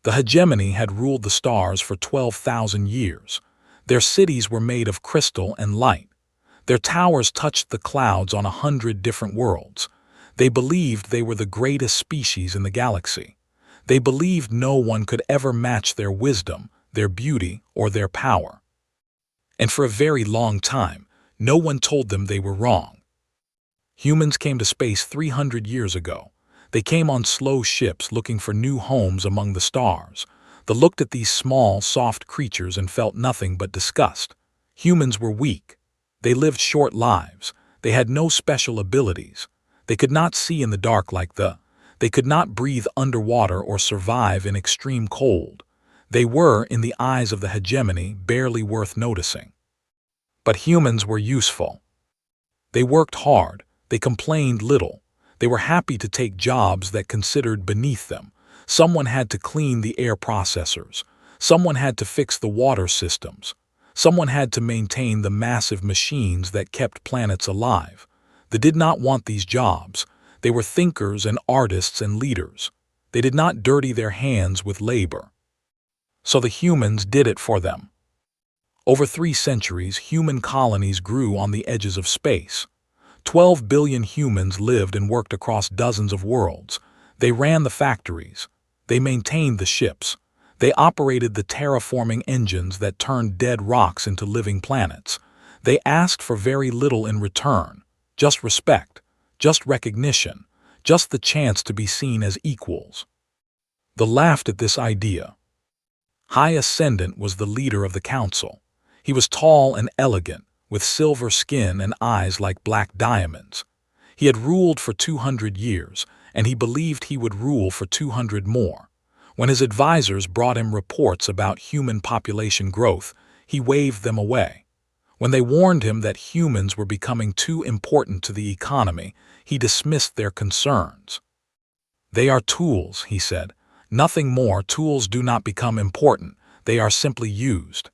The hegemony had ruled the stars for 12,000 years. Their cities were made of crystal and light. Their towers touched the clouds on 100 different worlds. They believed they were the greatest species in the galaxy. They believed no one could ever match their wisdom, their beauty, or their power. And for a very long time, no one told them they were wrong. Humans came to space 300 years ago. They came on slow ships looking for new homes among the stars. They looked at these small, soft creatures and felt nothing but disgust. Humans were weak. They lived short lives. They had no special abilities. They could not see in the dark like they could not breathe underwater or survive in extreme cold. They were, in the eyes of the hegemony, barely worth noticing. But humans were useful. They worked hard. They complained little. They were happy to take jobs that considered beneath them. Someone had to clean the air processors. Someone had to fix the water systems. Someone had to maintain the massive machines that kept planets alive. They did not want these jobs. They were thinkers and artists and leaders. They did not dirty their hands with labor. So the humans did it for them. Over 3 centuries, human colonies grew on the edges of space. 12 billion humans lived and worked across dozens of worlds. They ran the factories. They maintained the ships. They operated the terraforming engines that turned dead rocks into living planets. They asked for very little in return. Just respect, just recognition, just the chance to be seen as equals. They laughed at this idea. High Ascendant was the leader of the council. He was tall and elegant, with silver skin and eyes like black diamonds. He had ruled for 200 years, and he believed he would rule for 200 more. When his advisors brought him reports about human population growth, he waved them away. When they warned him that humans were becoming too important to the economy, he dismissed their concerns. "They are tools," he said. "Nothing more. Tools do not become important. They are simply used."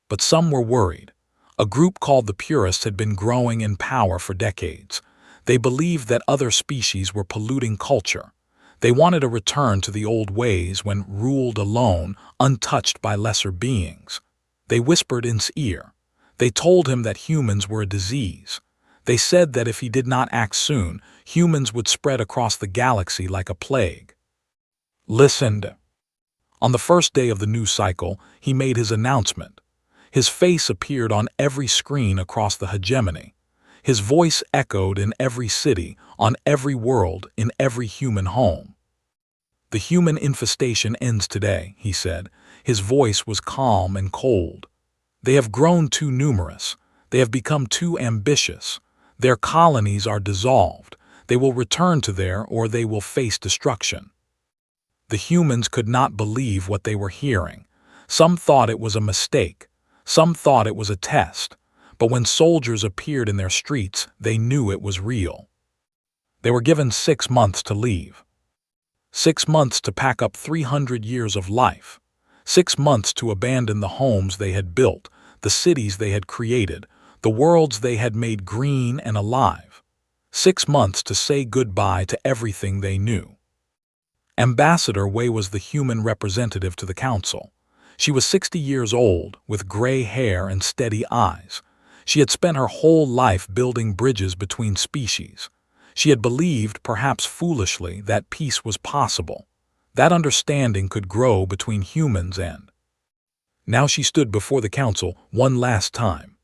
But some were worried. A group called the Purists had been growing in power for decades. They believed that other species were polluting culture. They wanted a return to the old ways when ruled alone, untouched by lesser beings. They whispered in his ear. They told him that humans were a disease. They said that if he did not act soon, humans would spread across the galaxy like a plague. Listened. On the first day of the new cycle, he made his announcement. His face appeared on every screen across the hegemony. His voice echoed in every city, on every world, in every human home. "The human infestation ends today," he said. His voice was calm and cold. "They have grown too numerous. They have become too ambitious. Their colonies are dissolved. They will return to there or they will face destruction." The humans could not believe what they were hearing. Some thought it was a mistake. Some thought it was a test. But when soldiers appeared in their streets, they knew it was real. They were given 6 months to leave. 6 months to pack up 300 years of life. 6 months to abandon the homes they had built, the cities they had created, the worlds they had made green and alive. 6 months to say goodbye to everything they knew. Ambassador Wei was the human representative to the council. She was 60 years old, with gray hair and steady eyes. She had spent her whole life building bridges between species. She had believed, perhaps foolishly, that peace was possible. That understanding could grow between humans and... Now she stood before the council one last time.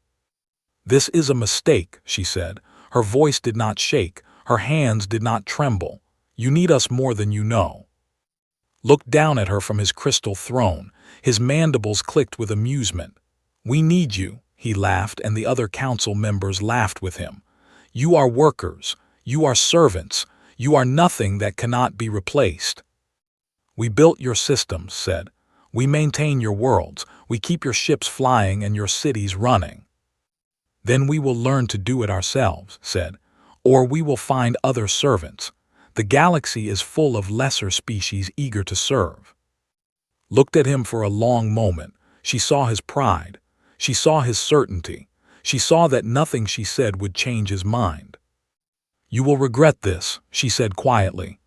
"This is a mistake," she said. Her voice did not shake. Her hands did not tremble. "You need us more than you know." Looked down at her from his crystal throne. His mandibles clicked with amusement. "We need you," he laughed, and the other council members laughed with him. "You are workers. You are servants. You are nothing that cannot be replaced." "We built your systems," said. "We maintain your worlds. We keep your ships flying and your cities running." "Then we will learn to do it ourselves," said. "Or we will find other servants. The galaxy is full of lesser species eager to serve." Looked at him for a long moment. She saw his pride. She saw his certainty. She saw that nothing she said would change his mind. "You will regret this," she said quietly.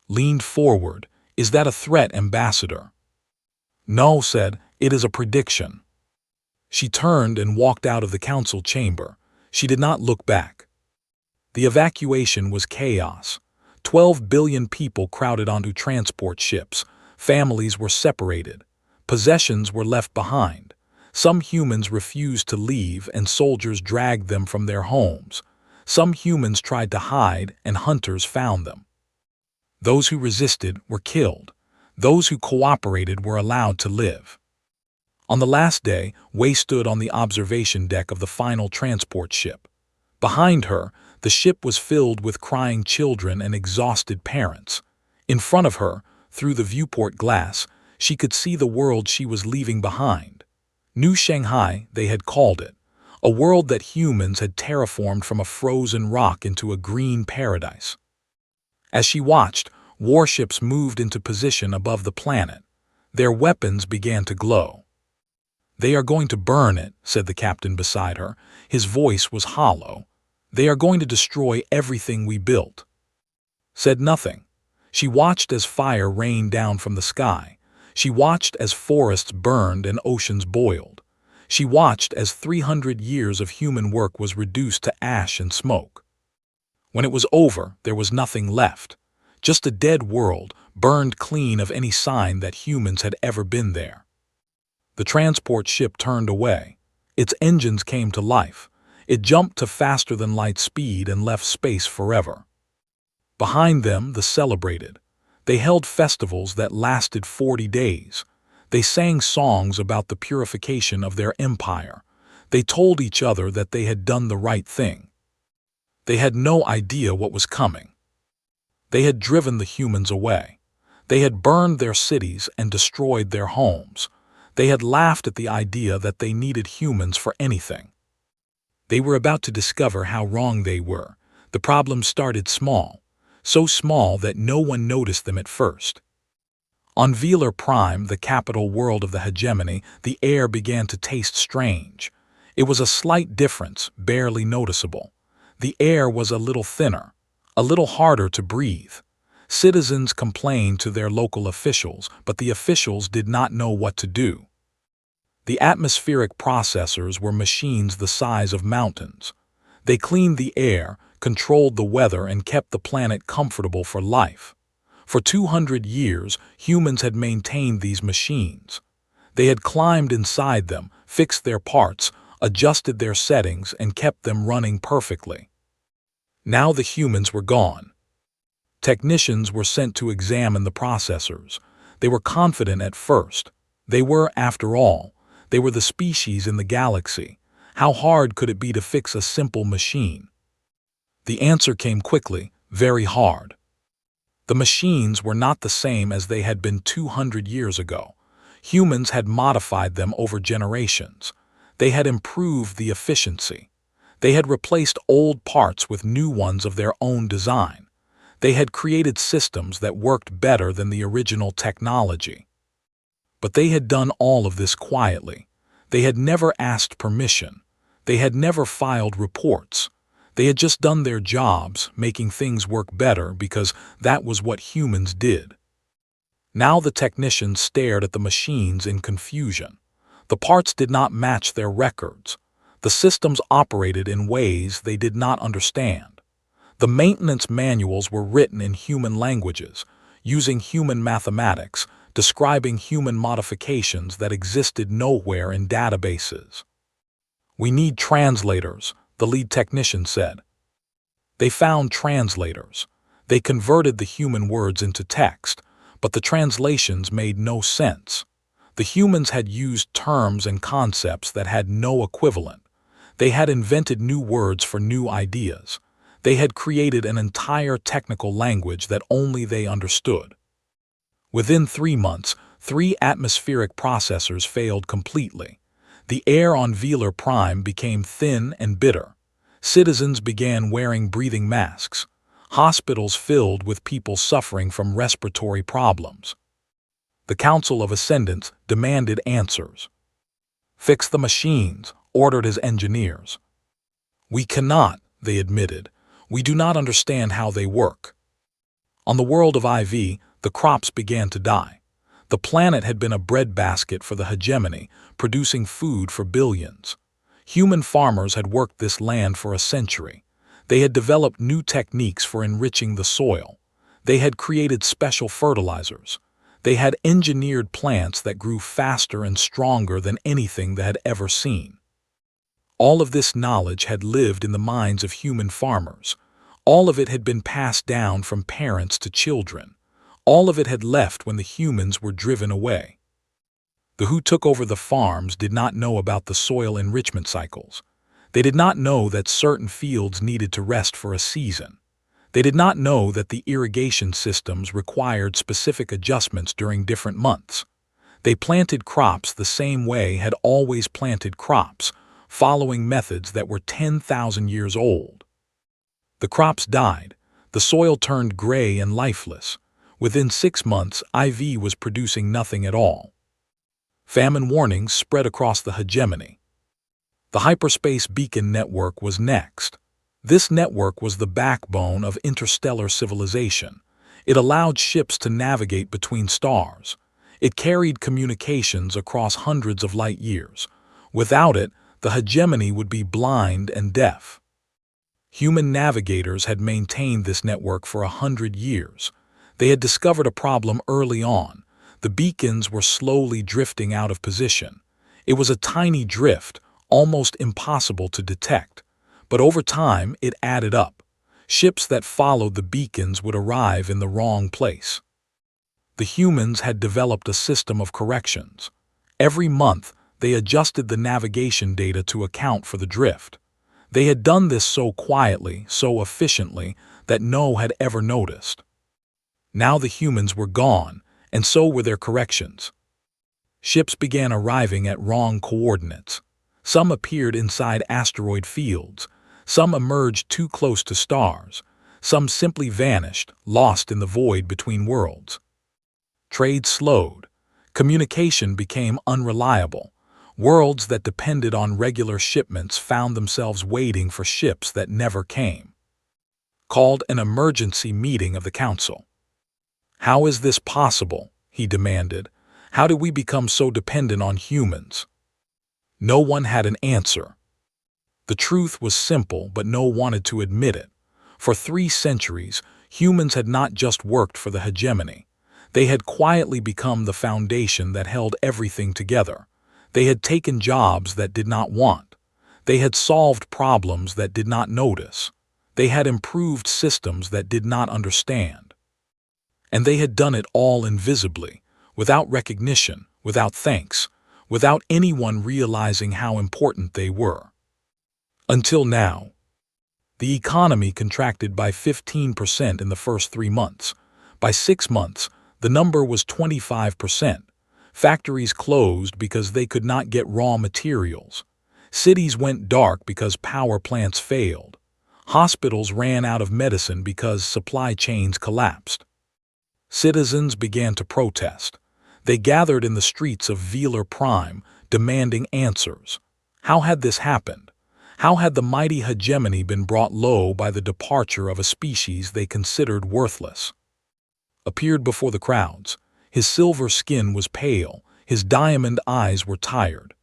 Leaned forward, "Is that a threat, Ambassador?" "No," said, "it is a prediction." She turned and walked out of the council chamber. She did not look back. The evacuation was chaos. 12 billion people crowded onto transport ships. Families were separated. Possessions were left behind. Some humans refused to leave and soldiers dragged them from their homes. Some humans tried to hide and hunters found them. Those who resisted were killed. Those who cooperated were allowed to live. On the last day, Wei stood on the observation deck of the final transport ship. Behind her, the ship was filled with crying children and exhausted parents. In front of her, through the viewport glass, she could see the world she was leaving behind. New Shanghai, they had called it, a world that humans had terraformed from a frozen rock into a green paradise. As she watched, warships moved into position above the planet. Their weapons began to glow. "They are going to burn it," said the captain beside her. His voice was hollow. "They are going to destroy everything we built." Said nothing. She watched as fire rained down from the sky. She watched as forests burned and oceans boiled. She watched as 300 years of human work was reduced to ash and smoke. When it was over, there was nothing left. Just a dead world, burned clean of any sign that humans had ever been there. The transport ship turned away. Its engines came to life. It jumped to faster-than-light speed and left space forever. Behind them, the celebrated. They held festivals that lasted 40 days. They sang songs about the purification of their empire. They told each other that they had done the right thing. They had no idea what was coming. They had driven the humans away. They had burned their cities and destroyed their homes. They had laughed at the idea that they needed humans for anything. They were about to discover how wrong they were. The problem started small, so small that no one noticed them at first. On Velar Prime, the capital world of the hegemony, the air began to taste strange. It was a slight difference, barely noticeable. The air was a little thinner, a little harder to breathe. Citizens complained to their local officials, but the officials did not know what to do. The atmospheric processors were machines the size of mountains. They cleaned the air, controlled the weather, and kept the planet comfortable for life. For 200 years, humans had maintained these machines. They had climbed inside them, fixed their parts, adjusted their settings, and kept them running perfectly. Now the humans were gone. Technicians were sent to examine the processors. They were confident at first. They were, after all, they were the species in the galaxy. How hard could it be to fix a simple machine? The answer came quickly, very hard. The machines were not the same as they had been 200 years ago. Humans had modified them over generations. They had improved the efficiency. They had replaced old parts with new ones of their own design. They had created systems that worked better than the original technology. But they had done all of this quietly. They had never asked permission. They had never filed reports. They had just done their jobs, making things work better because that was what humans did. Now the technicians stared at the machines in confusion. The parts did not match their records. The systems operated in ways they did not understand. The maintenance manuals were written in human languages, using human mathematics, describing human modifications that existed nowhere in databases. "We need translators," the lead technician said. They found translators. They converted the human words into text, but the translations made no sense. The humans had used terms and concepts that had no equivalent. They had invented new words for new ideas. They had created an entire technical language that only they understood. Within 3 months, 3 atmospheric processors failed completely. The air on Velar Prime became thin and bitter. Citizens began wearing breathing masks. Hospitals filled with people suffering from respiratory problems. The Council of Ascendants demanded answers. "Fix the machines," ordered his engineers. "We cannot," they admitted. "We do not understand how they work." On the world of IV, The crops began to die. The planet had been a breadbasket for the hegemony, producing food for billions. Human farmers had worked this land for a century. They had developed new techniques for enriching the soil. They had created special fertilizers. They had engineered plants that grew faster and stronger than anything they had ever seen. All of this knowledge had lived in the minds of human farmers. All of it had been passed down from parents to children. All of it had left when the humans were driven away. The who took over the farms did not know about the soil enrichment cycles. They did not know that certain fields needed to rest for a season. They did not know that the irrigation systems required specific adjustments during different months. They planted crops the same way had always planted crops, following methods that were 10,000 years old. The crops died. The soil turned gray and lifeless. Within 6 months, IV was producing nothing at all. Famine warnings spread across the hegemony. The hyperspace beacon network was next. This network was the backbone of interstellar civilization. It allowed ships to navigate between stars. It carried communications across hundreds of light years. Without it, the hegemony would be blind and deaf. Human navigators had maintained this network for 100 years. They had discovered a problem early on. The beacons were slowly drifting out of position. It was a tiny drift, almost impossible to detect. But over time, it added up. Ships that followed the beacons would arrive in the wrong place. The humans had developed a system of corrections. Every month, they adjusted the navigation data to account for the drift. They had done this so quietly, so efficiently, that no had ever noticed. Now the humans were gone, and so were their corrections. Ships began arriving at wrong coordinates. Some appeared inside asteroid fields. Some emerged too close to stars. Some simply vanished, lost in the void between worlds. Trade slowed. Communication became unreliable. Worlds that depended on regular shipments found themselves waiting for ships that never came. Called an emergency meeting of the Council. "How is this possible?" he demanded. "How did we become so dependent on humans?" No one had an answer. The truth was simple, but no one wanted to admit it. For 3 centuries, humans had not just worked for the hegemony. They had quietly become the foundation that held everything together. They had taken jobs that did not want. They had solved problems that did not notice. They had improved systems that did not understand. And they had done it all invisibly, without recognition, without thanks, without anyone realizing how important they were. Until now. The economy contracted by 15% in the first 3 months. By 6 months, the number was 25%. Factories closed because they could not get raw materials. Cities went dark because power plants failed. Hospitals ran out of medicine because supply chains collapsed. Citizens began to protest. They gathered in the streets of Velar Prime, demanding answers. How had this happened? How had the mighty hegemony been brought low by the departure of a species they considered worthless? Appeared before the crowds. His silver skin was pale. His diamond eyes were tired.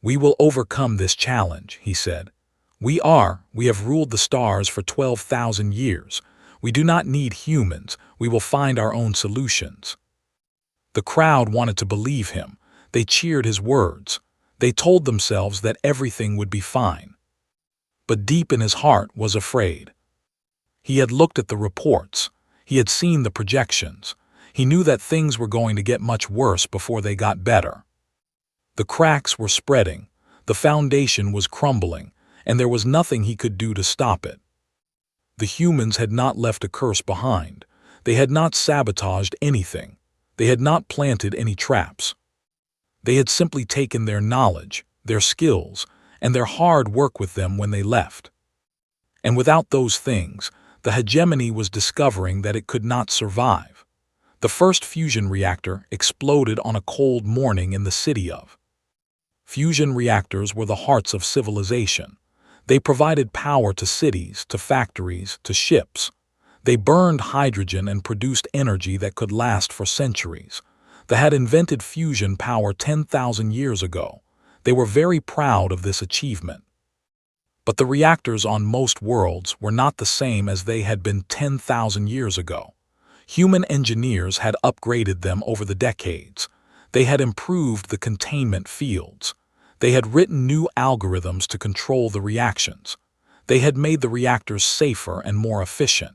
"We will overcome this challenge," he said. We have ruled the stars for 12,000 years. We do not need humans. We will find our own solutions." The crowd wanted to believe him. They cheered his words. They told themselves that everything would be fine. But deep in his heart was afraid. He had looked at the reports. He had seen the projections. He knew that things were going to get much worse before they got better. The cracks were spreading. The foundation was crumbling, and there was nothing he could do to stop it. The humans had not left a curse behind. They had not sabotaged anything. They had not planted any traps. They had simply taken their knowledge, their skills, and their hard work with them when they left. And without those things, the hegemony was discovering that it could not survive. The first fusion reactor exploded on a cold morning in the city of. Fusion reactors were the hearts of civilization. They provided power to cities, to factories, to ships. They burned hydrogen and produced energy that could last for centuries. They had invented fusion power 10,000 years ago. They were very proud of this achievement. But the reactors on most worlds were not the same as they had been 10,000 years ago. Human engineers had upgraded them over the decades. They had improved the containment fields. They had written new algorithms to control the reactions. They had made the reactors safer and more efficient.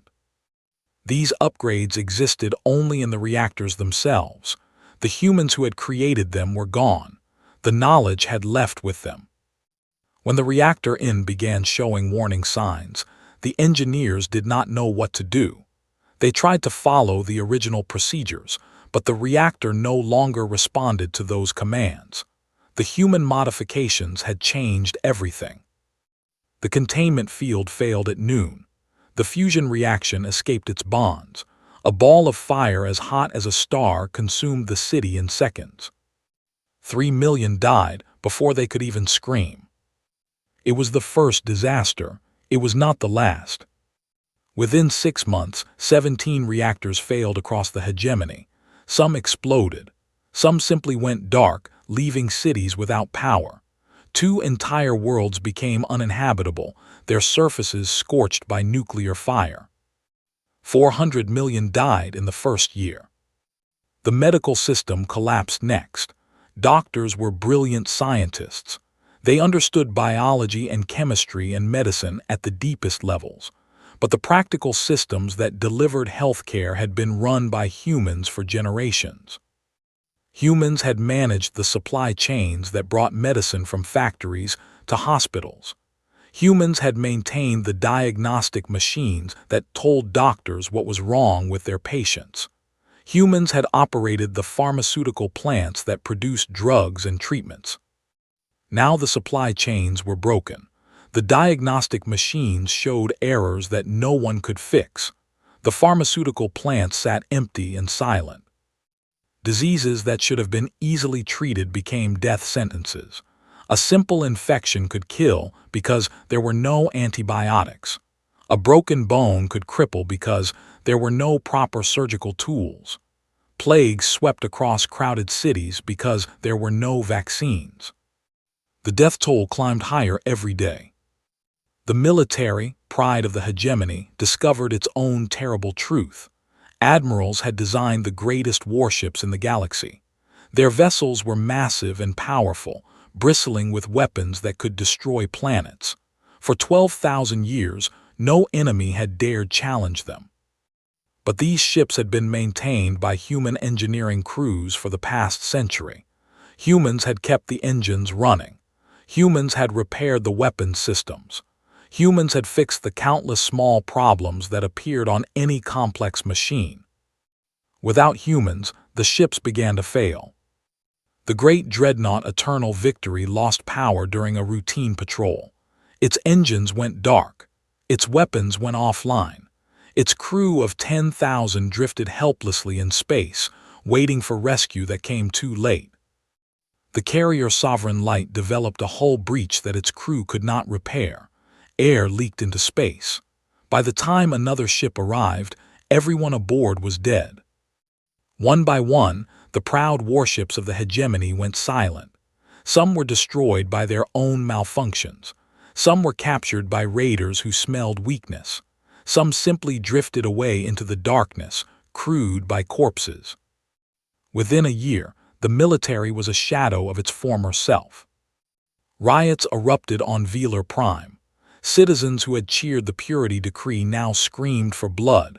These upgrades existed only in the reactors themselves. The humans who had created them were gone. The knowledge had left with them. When the reactor end began showing warning signs, the engineers did not know what to do. They tried to follow the original procedures, but the reactor no longer responded to those commands. The human modifications had changed everything. The containment field failed at noon. The fusion reaction escaped its bonds. A ball of fire as hot as a star consumed the city in seconds. 3 million died before they could even scream. It was the first disaster. It was not the last. Within 6 months, 17 reactors failed across the hegemony. Some exploded. Some simply went dark, leaving cities without power. 2 entire worlds became uninhabitable, their surfaces scorched by nuclear fire. 400 million died in the first year. The medical system collapsed next. Doctors were brilliant scientists. They understood biology and chemistry and medicine at the deepest levels. But the practical systems that delivered healthcare had been run by humans for generations. Humans had managed the supply chains that brought medicine from factories to hospitals. Humans had maintained the diagnostic machines that told doctors what was wrong with their patients. Humans had operated the pharmaceutical plants that produced drugs and treatments. Now the supply chains were broken. The diagnostic machines showed errors that no one could fix. The pharmaceutical plants sat empty and silent. Diseases that should have been easily treated became death sentences. A simple infection could kill because there were no antibiotics. A broken bone could cripple because there were no proper surgical tools. Plagues swept across crowded cities because there were no vaccines. The death toll climbed higher every day. The military, pride of the hegemony, discovered its own terrible truth. Admirals had designed the greatest warships in the galaxy. Their vessels were massive and powerful, bristling with weapons that could destroy planets. For 12,000 years, no enemy had dared challenge them. But these ships had been maintained by human engineering crews for the past century. Humans had kept the engines running. Humans had repaired the weapons systems. Humans had fixed the countless small problems that appeared on any complex machine. Without humans, the ships began to fail. The great dreadnought Eternal Victory lost power during a routine patrol. Its engines went dark. Its weapons went offline. Its crew of 10,000 drifted helplessly in space, waiting for rescue that came too late. The carrier Sovereign Light developed a hull breach that its crew could not repair. Air leaked into space. By the time another ship arrived, everyone aboard was dead. One by one, the proud warships of the hegemony went silent. Some were destroyed by their own malfunctions. Some were captured by raiders who smelled weakness. Some simply drifted away into the darkness, crewed by corpses. Within a year, the military was a shadow of its former self. Riots erupted on Velar Prime. Citizens who had cheered the Purity Decree now screamed for blood.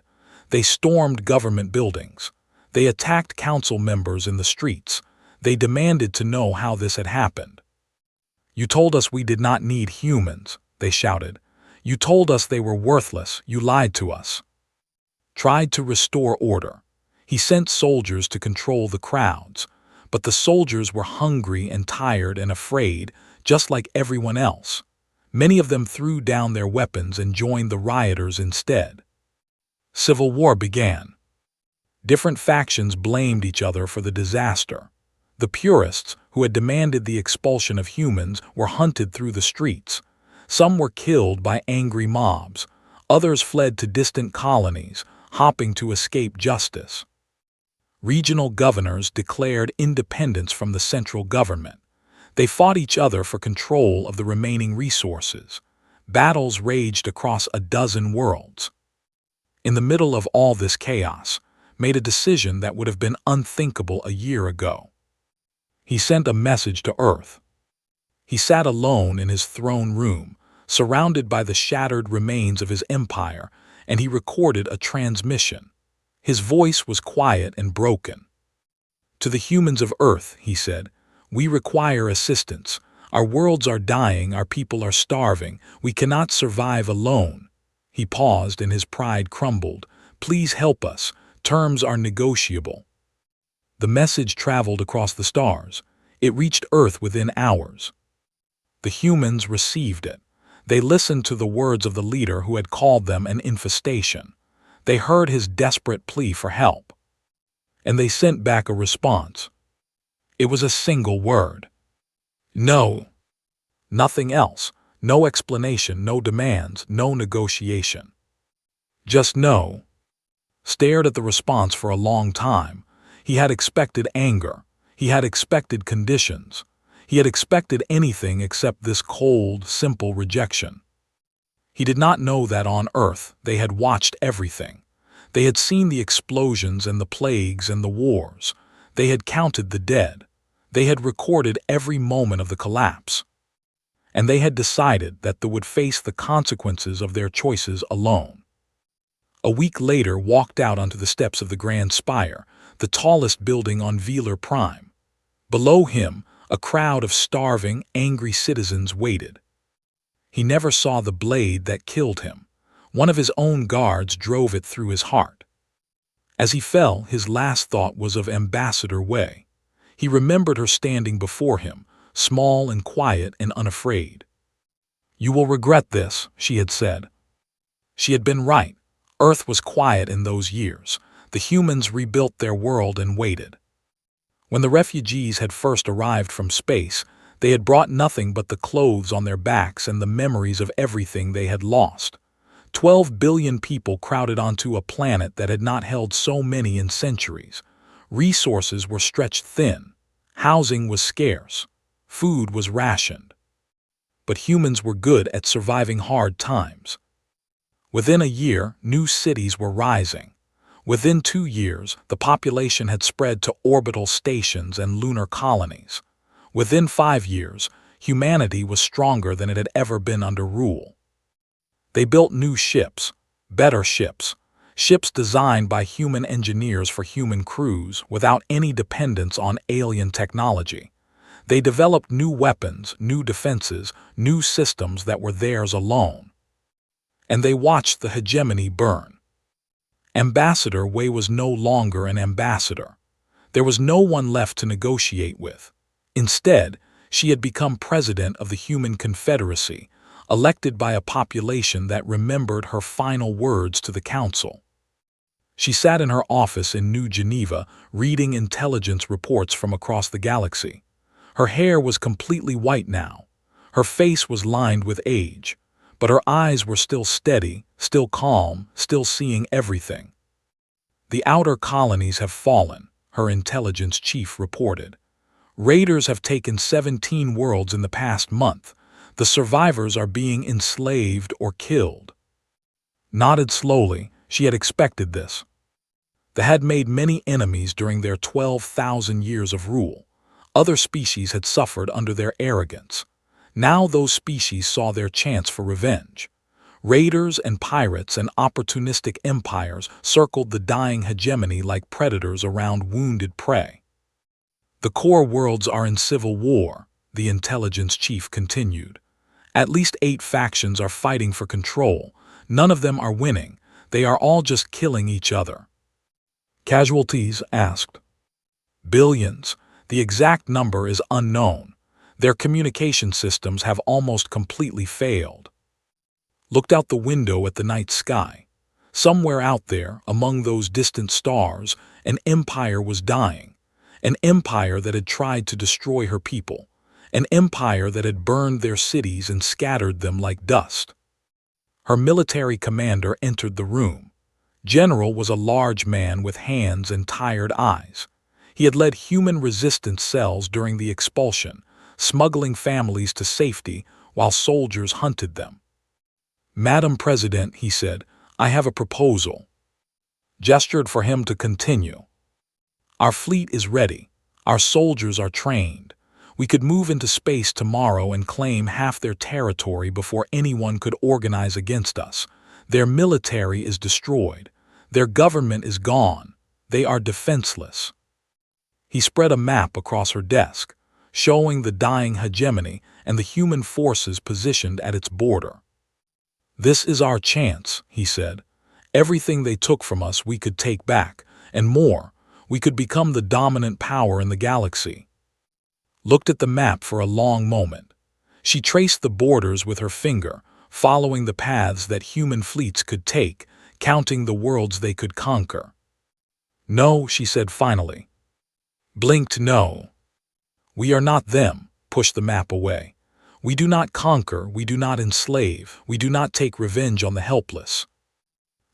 They stormed government buildings. They attacked council members in the streets. They demanded to know how this had happened. "You told us we did not need humans," they shouted. "You told us they were worthless. You lied to us." Tried to restore order. He sent soldiers to control the crowds. But the soldiers were hungry and tired and afraid, just like everyone else. Many of them threw down their weapons and joined the rioters instead. Civil war began. Different factions blamed each other for the disaster. The purists, who had demanded the expulsion of humans, were hunted through the streets. Some were killed by angry mobs. Others fled to distant colonies, hoping to escape justice. Regional governors declared independence from the central government. They fought each other for control of the remaining resources. Battles raged across a dozen worlds. In the middle of all this chaos, made a decision that would have been unthinkable a year ago. He sent a message to Earth. He sat alone in his throne room, surrounded by the shattered remains of his empire, and he recorded a transmission. His voice was quiet and broken. "To the humans of Earth," he said, "we require assistance. Our worlds are dying, our people are starving, we cannot survive alone." He paused and his pride crumbled. "Please help us. Terms are negotiable." The message traveled across the stars. It reached Earth within hours. The humans received it. They listened to the words of the leader who had called them an infestation. They heard his desperate plea for help. And they sent back a response. It was a single word. No. Nothing else. No explanation, no demands, no negotiation. Just no. Stared at the response for a long time. He had expected anger. He had expected conditions. He had expected anything except this cold, simple rejection. He did not know that on Earth they had watched everything. They had seen the explosions and the plagues and the wars. They had counted the dead. They had recorded every moment of the collapse. And they had decided that they would face the consequences of their choices alone. A week later walked out onto the steps of the Grand Spire, the tallest building on Velar Prime. Below him, a crowd of starving, angry citizens waited. He never saw the blade that killed him. One of his own guards drove it through his heart. As he fell, his last thought was of Ambassador Wei. He remembered her standing before him, small and quiet and unafraid. "You will regret this," she had said. She had been right. Earth was quiet in those years. The humans rebuilt their world and waited. When the refugees had first arrived from space, they had brought nothing but the clothes on their backs and the memories of everything they had lost. 12 billion people crowded onto a planet that had not held so many in centuries. Resources were stretched thin. Housing was scarce. Food was rationed. But humans were good at surviving hard times. Within a year, new cities were rising. Within 2 years, the population had spread to orbital stations and lunar colonies. Within 5 years, humanity was stronger than it had ever been under rule. They built new ships, better ships, ships designed by human engineers for human crews without any dependence on alien technology. They developed new weapons, new defenses, new systems that were theirs alone. And they watched the hegemony burn. Ambassador Wei was no longer an ambassador. There was no one left to negotiate with. Instead, she had become president of the Human Confederacy, elected by a population that remembered her final words to the council. She sat in her office in New Geneva, reading intelligence reports from across the galaxy. Her hair was completely white now. Her face was lined with age, but her eyes were still steady, still calm, still seeing everything. "The outer colonies have fallen," her intelligence chief reported. "Raiders have taken 17 worlds in the past month. The survivors are being enslaved or killed." Nodded slowly. She had expected this. They had made many enemies during their 12,000 years of rule. Other species had suffered under their arrogance. Now those species saw their chance for revenge. Raiders and pirates and opportunistic empires circled the dying hegemony like predators around wounded prey. "The core worlds are in civil war," the intelligence chief continued. "At least 8 factions are fighting for control. None of them are winning. They are all just killing each other." "Casualties?" asked. "Billions. The exact number is unknown. Their communication systems have almost completely failed." Looked out the window at the night sky. Somewhere out there, among those distant stars, an empire was dying. An empire that had tried to destroy her people. An empire that had burned their cities and scattered them like dust. Her military commander entered the room. General was a large man with hands and tired eyes. He had led human resistance cells during the expulsion, smuggling families to safety while soldiers hunted them. "Madam President," he said, "I have a proposal." Gestured for him to continue. "Our fleet is ready. Our soldiers are trained. We could move into space tomorrow and claim half their territory before anyone could organize against us. Their military is destroyed. Their government is gone. They are defenseless." He spread a map across her desk, showing the dying hegemony and the human forces positioned at its border. "This is our chance," he said. "Everything they took from us we could take back, and more. We could become the dominant power in the galaxy." Looked at the map for a long moment. She traced the borders with her finger, following the paths that human fleets could take, counting the worlds they could conquer. "No," she said finally. Blinked no. "We are not them," pushed the map away. "We do not conquer, we do not enslave, we do not take revenge on the helpless."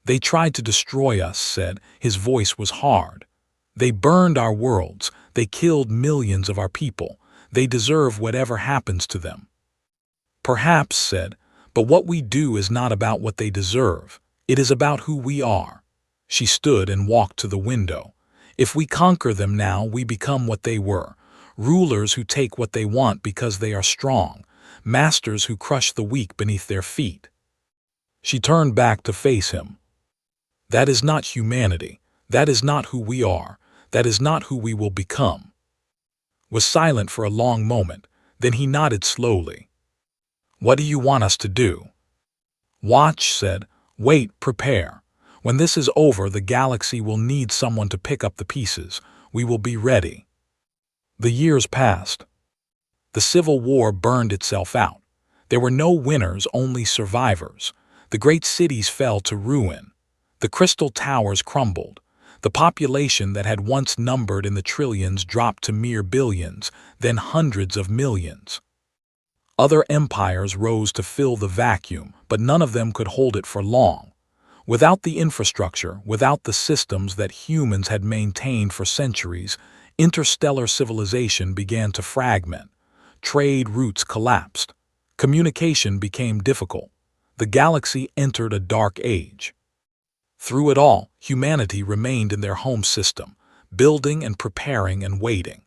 "They tried to destroy us," said. His voice was hard. "They burned our worlds, they killed millions of our people. They deserve whatever happens to them." "Perhaps," said, "but what we do is not about what they deserve. It is about who we are." She stood and walked to the window. "If we conquer them now, we become what they were. Rulers who take what they want because they are strong. Masters who crush the weak beneath their feet." She turned back to face him. "That is not humanity. That is not who we are. That is not who we will become." Was silent for a long moment, then he nodded slowly. "What do you want us to do?" "Watch," said. "Wait, prepare. When this is over, the galaxy will need someone to pick up the pieces. We will be ready." The years passed. The Civil War burned itself out. There were no winners, only survivors. The great cities fell to ruin. The crystal towers crumbled. The population that had once numbered in the trillions dropped to mere billions, then hundreds of millions. Other empires rose to fill the vacuum, but none of them could hold it for long. Without the infrastructure, without the systems that humans had maintained for centuries, interstellar civilization began to fragment. Trade routes collapsed. Communication became difficult. The galaxy entered a dark age. Through it all, humanity remained in their home system, building and preparing and waiting.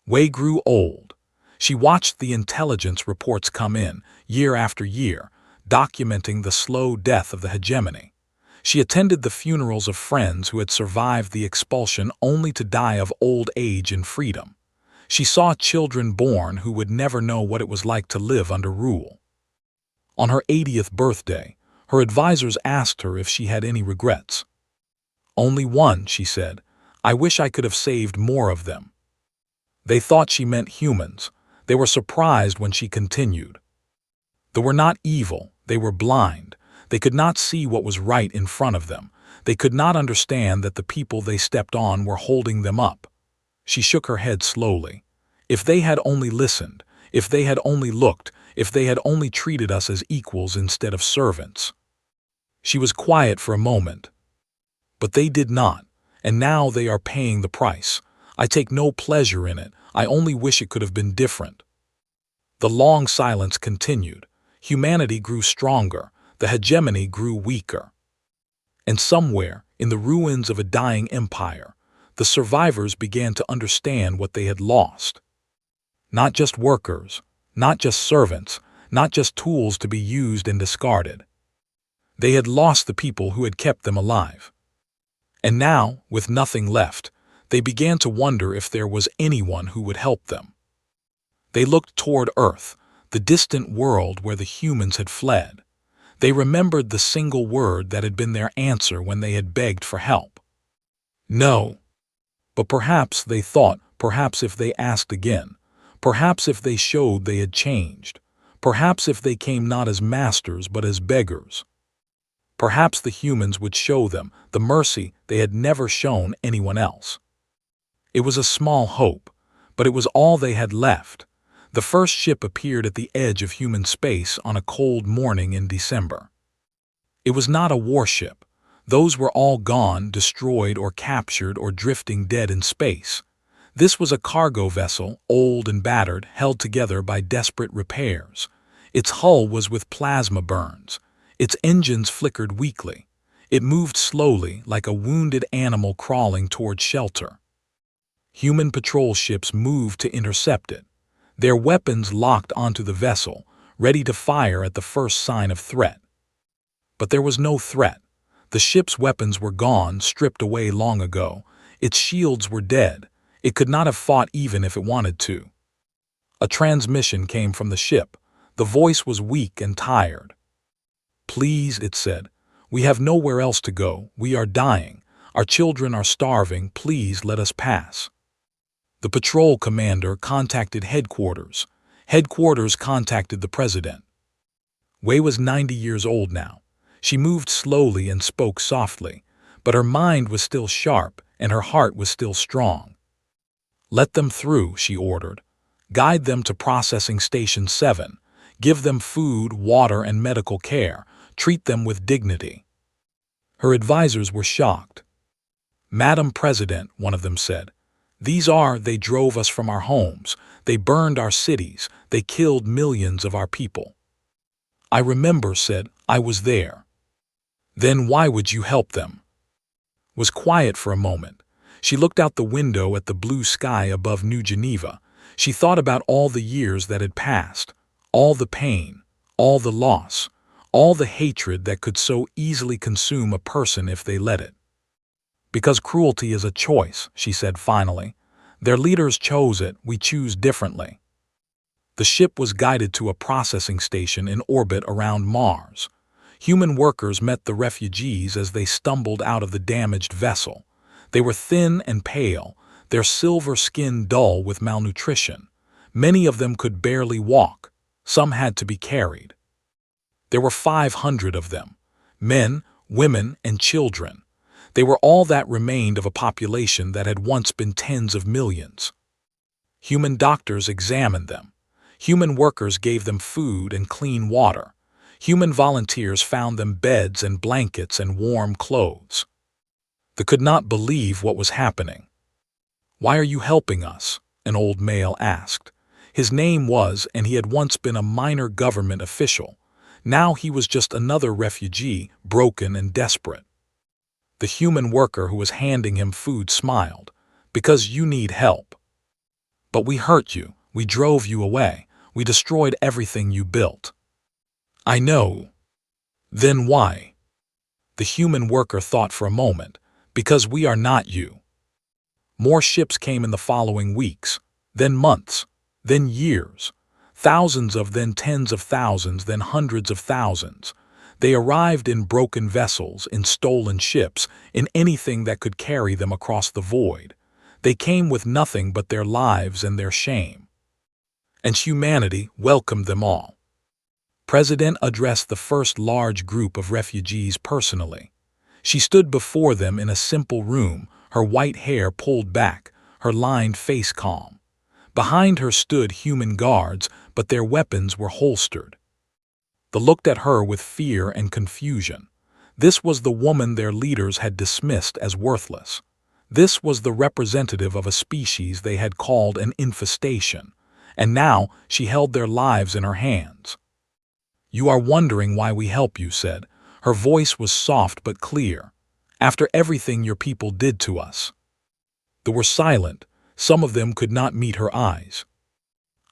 Wei grew old. She watched the intelligence reports come in, year after year, documenting the slow death of the hegemony. She attended the funerals of friends who had survived the expulsion only to die of old age in freedom. She saw children born who would never know what it was like to live under rule. On her 80th birthday, her advisors asked her if she had any regrets. "Only one," she said. "I wish I could have saved more of them." They thought she meant humans. They were surprised when she continued. They were not evil, they were blind. They could not see what was right in front of them. They could not understand that the people they stepped on were holding them up. She shook her head slowly. If they had only listened, if they had only looked, if they had only treated us as equals instead of servants. She was quiet for a moment. "But they did not, and now they are paying the price. I take no pleasure in it. I only wish it could have been different." The long silence continued. Humanity grew stronger. The hegemony grew weaker. And somewhere, in the ruins of a dying empire, the survivors began to understand what they had lost. Not just workers, not just servants, not just tools to be used and discarded. They had lost the people who had kept them alive. And now, with nothing left, they began to wonder if there was anyone who would help them. They looked toward Earth, the distant world where the humans had fled. They remembered the single word that had been their answer when they had begged for help. No. But perhaps, they thought, perhaps if they asked again, perhaps if they showed they had changed, perhaps if they came not as masters but as beggars. Perhaps the humans would show them the mercy they had never shown anyone else. It was a small hope, but it was all they had left. The first ship appeared at the edge of human space on a cold morning in December. It was not a warship. Those were all gone, destroyed or captured or drifting dead in space. This was a cargo vessel, old and battered, held together by desperate repairs. Its hull was with plasma burns. Its engines flickered weakly. It moved slowly, like a wounded animal crawling toward shelter. Human patrol ships moved to intercept it. Their weapons locked onto the vessel, ready to fire at the first sign of threat. But there was no threat. The ship's weapons were gone, stripped away long ago. Its shields were dead. It could not have fought even if it wanted to. A transmission came from the ship. The voice was weak and tired. "Please," it said, "we have nowhere else to go. We are dying. Our children are starving. Please let us pass." The patrol commander contacted headquarters. Headquarters contacted the president. Wei was 90 years old now. She moved slowly and spoke softly, but her mind was still sharp and her heart was still strong. "Let them through," she ordered. "Guide them to Processing Station 7. Give them food, water, and medical care. Treat them with dignity." Her advisors were shocked. "Madam President," one of them said, they drove us from our homes. They burned our cities. They killed millions of our people." "I remember," said, "I was there." "Then why would you help them?" Was quiet for a moment. She looked out the window at the blue sky above New Geneva. She thought about all the years that had passed, all the pain, all the loss, all the hatred that could so easily consume a person if they let it. "Because cruelty is a choice," she said finally. "Their leaders chose it, we choose differently." The ship was guided to a processing station in orbit around Mars. Human workers met the refugees as they stumbled out of the damaged vessel. They were thin and pale, their silver skin dull with malnutrition. Many of them could barely walk. Some had to be carried. There were 500 of them, men, women, and children. They were all that remained of a population that had once been tens of millions. Human doctors examined them. Human workers gave them food and clean water. Human volunteers found them beds and blankets and warm clothes. They could not believe what was happening. "Why are you helping us?" an old male asked. His name was, and he had once been a minor government official. Now he was just another refugee, broken and desperate. The human worker who was handing him food smiled. "Because you need help." "But we hurt you. We drove you away. We destroyed everything you built." "I know." "Then why?" The human worker thought for a moment. "Because we are not you." More ships came in the following weeks, then months, then years. Thousands of then tens of thousands, then hundreds of thousands. They arrived in broken vessels, in stolen ships, in anything that could carry them across the void. They came with nothing but their lives and their shame. And humanity welcomed them all. President addressed the first large group of refugees personally. She stood before them in a simple room, her white hair pulled back, her lined face calm. Behind her stood human guards, but their weapons were holstered. They looked at her with fear and confusion. This was the woman their leaders had dismissed as worthless. This was the representative of a species they had called an infestation, and now she held their lives in her hands. "You are wondering why we help you," said. Her voice was soft but clear. "After everything your people did to us." They were silent. Some of them could not meet her eyes.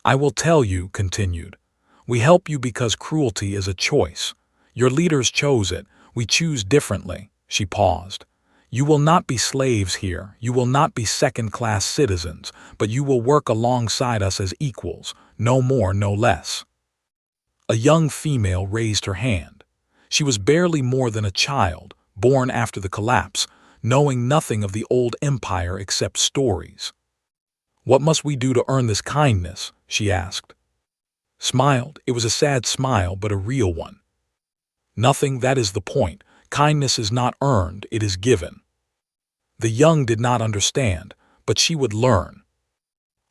"I will tell you," continued. "We help you because cruelty is a choice. Your leaders chose it. We choose differently." She paused. "You will not be slaves here. You will not be second-class citizens, but you will work alongside us as equals, no more, no less." A young female raised her hand. She was barely more than a child, born after the collapse, knowing nothing of the old empire except stories. "What must we do to earn this kindness?" she asked. Smiled. It was a sad smile, but a real one. "Nothing, that is the point. Kindness is not earned, it is given." The young did not understand, but she would learn.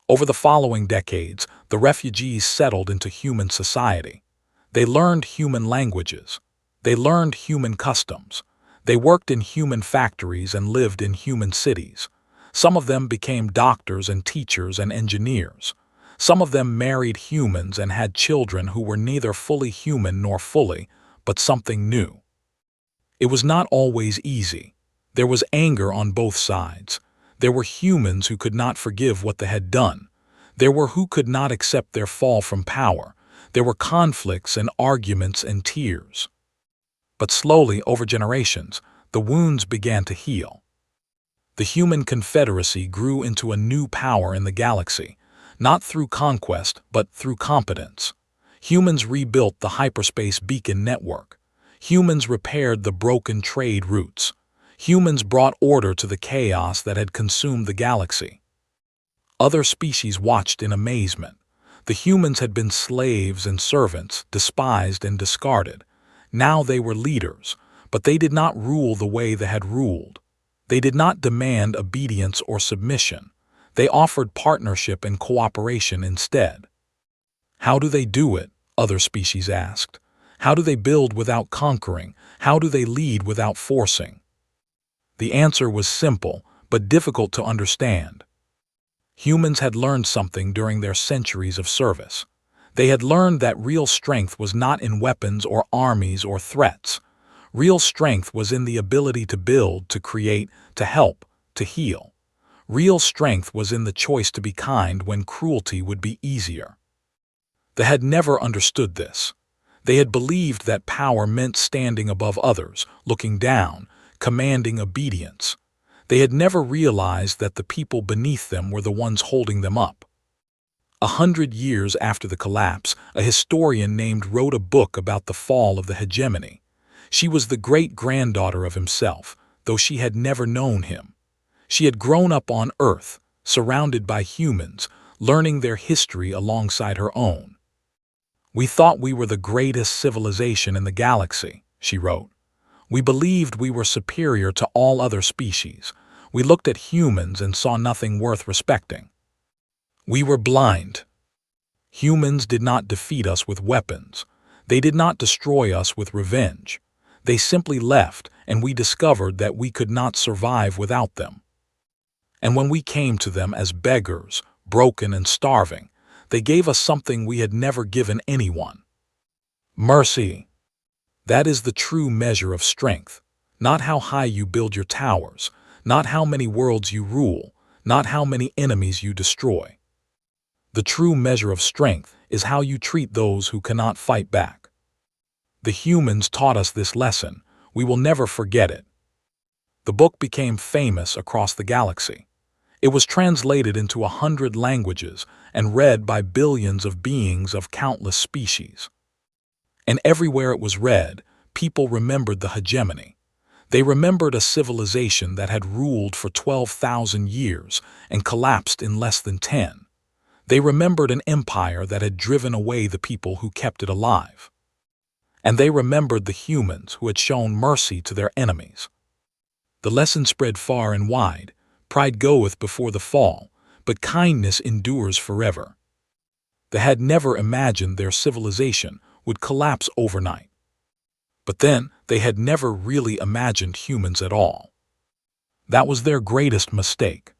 Over the following decades, the refugees settled into human society. They learned human languages. They learned human customs. They worked in human factories and lived in human cities. Some of them became doctors and teachers and engineers. Some of them married humans and had children who were neither fully human nor fully, but something new. It was not always easy. There was anger on both sides. There were humans who could not forgive what they had done. There were who could not accept their fall from power. There were conflicts and arguments and tears. But slowly, over generations, the wounds began to heal. The human confederacy grew into a new power in the galaxy, not through conquest, but through competence. Humans rebuilt the hyperspace beacon network. Humans repaired the broken trade routes. Humans brought order to the chaos that had consumed the galaxy. Other species watched in amazement. The humans had been slaves and servants, despised and discarded. Now they were leaders, but they did not rule the way they had ruled. They did not demand obedience or submission. They offered partnership and cooperation instead. How do they do it? Other species asked. How do they build without conquering? How do they lead without forcing? The answer was simple, but difficult to understand. Humans had learned something during their centuries of service. They had learned that real strength was not in weapons or armies or threats. Real strength was in the ability to build, to create, to help, to heal. Real strength was in the choice to be kind when cruelty would be easier. They had never understood this. They had believed that power meant standing above others, looking down, commanding obedience. They had never realized that the people beneath them were the ones holding them up. 100 years after the collapse, a historian named wrote a book about the fall of the hegemony. She was the great-granddaughter of himself, though she had never known him. She had grown up on Earth, surrounded by humans, learning their history alongside her own. "We thought we were the greatest civilization in the galaxy," she wrote. "We believed we were superior to all other species. We looked at humans and saw nothing worth respecting. We were blind. Humans did not defeat us with weapons. They did not destroy us with revenge. They simply left, and we discovered that we could not survive without them. And when we came to them as beggars, broken and starving, they gave us something we had never given anyone: mercy. That is the true measure of strength, not how high you build your towers, not how many worlds you rule, not how many enemies you destroy. The true measure of strength is how you treat those who cannot fight back. The humans taught us this lesson. We will never forget it." The book became famous across the galaxy. It was translated into 100 languages and read by billions of beings of countless species. And everywhere it was read, people remembered the hegemony. They remembered a civilization that had ruled for 12,000 years and collapsed in less than 10. They remembered an empire that had driven away the people who kept it alive. And they remembered the humans who had shown mercy to their enemies. The lesson spread far and wide. Pride goeth before the fall, but kindness endures forever. They had never imagined their civilization would collapse overnight. But then they had never really imagined humans at all. That was their greatest mistake.